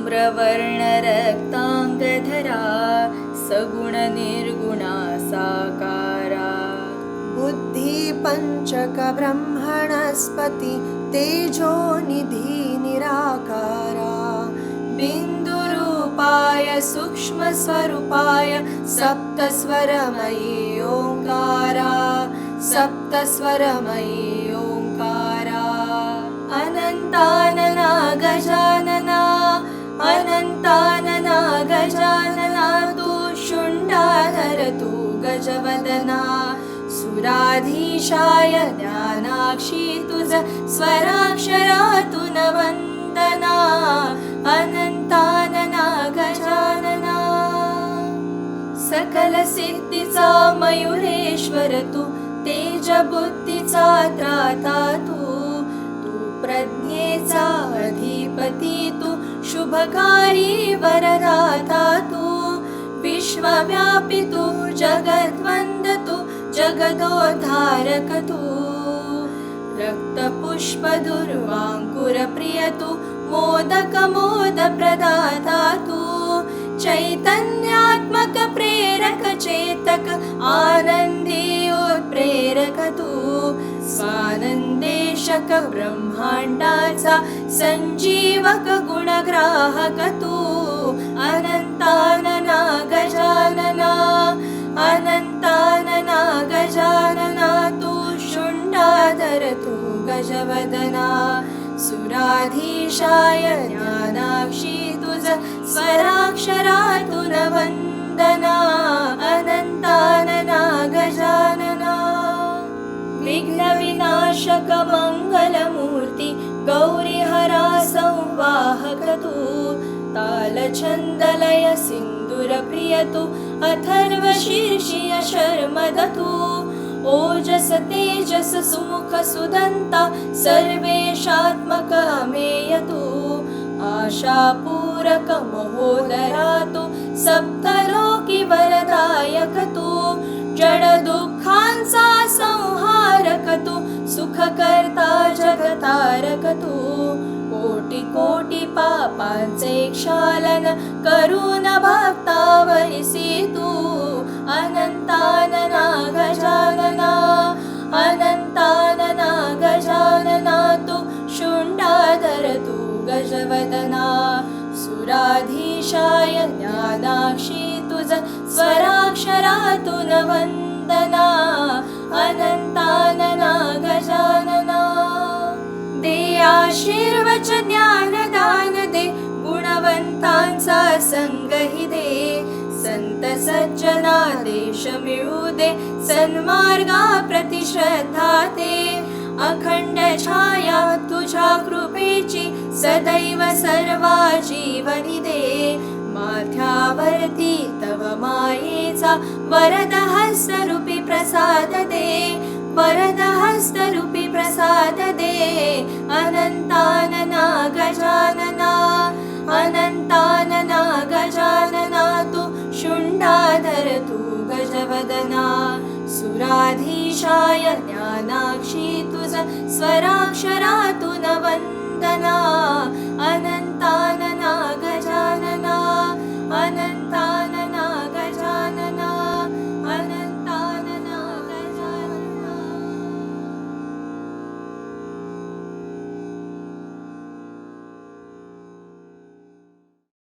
धूम्रवर्णरक्ताङ्गधरा सगुणनिर्गुणा साकारा बुद्धिपञ्चकब्रह्मणस्पति तेजोनिधि निराकारा बिन्दुरूपाय सूक्ष्मस्वरूपाय सप्तस्वरमयी ओङ्कारा सप्तस्वरमयी ओङ्कारा अनन्तानना गजानना अनन्तानना गजानना तु शुण्डाधर तु गजवदना सुराधीशाय ज्ञानाक्षी तुझ स्वराक्षरा तु न वन्दना अनन्तानना गजानना सकल सिद्धीचा मयुरेश्वर तू तेज बुद्धीचा त्राता तू प्रज्ञेचा अधिपती तू शुभकारी वरदाता तू विश्वव्यापी तू जगद्वंद तू जगदोद्धारक तू रक्तपुष्प दुर्वांकुर प्रिय तू मोदक मोद प्रदाता तू चैतन्यात्मक प्रेरक चेतक आनंदी उत्प्रेरक तू स्वानंदेशक ब्रह्मांडाचा संजीवक गुणग्राहक तू अनंतानना गजानना अनंतानना गजानना तू शुण्डाधर तू गजवदना सुराधीशाय ज्ञानाक्षी तुझ स्वराक्षरा तु न वन्दना अनन्तानना गजानना विघ्नविनाशक मङ्गलमूर्ति गौरीहरा संवाहक तु तालचन्दलय सिन्दूरप्रिय तु अथर्वशीर्षीय शर्मद तु ओजस तेजस सुमुख सुदन्ता सर्वेशात्मक अमेय तु आशापूरक महोदरा तु सप्तलोकी वरदायक तु जड दुःखांचा संहारक तु सुखकर्ता जगतारक तु कोटी कोटी पापांचे क्षालन करून भक्तावरिसी तू अनंतानना गजानना अनंतानना गजानना तू शुण्डाधर तू गजवदना सुराधीशाय ज्ञानाक्षी तुझ स्वराक्षरा तु न वन्दना अनंतानना गजानना दे आशीर्वच ज्ञानदान दे गुणवंतांचा संगही दे संत सज्जना देश मिळू दे सन्मार्गा प्रति श्रद्धा दे अखंड छाया तुझ्या कृपेची सदैव सर्वा जीवनी दे माथ्यावरती तव मायेचा वरद हस्तरूपी प्रसाद दे वरद हस्तरूपी प्रसाद दे अनंतानना गजानना अनंतानना गजानना तू शुण्डाधर तू गजवदना सुराधीशाय ज्ञानाक्षी तुझ स्वराक्षरा तु न वन्दना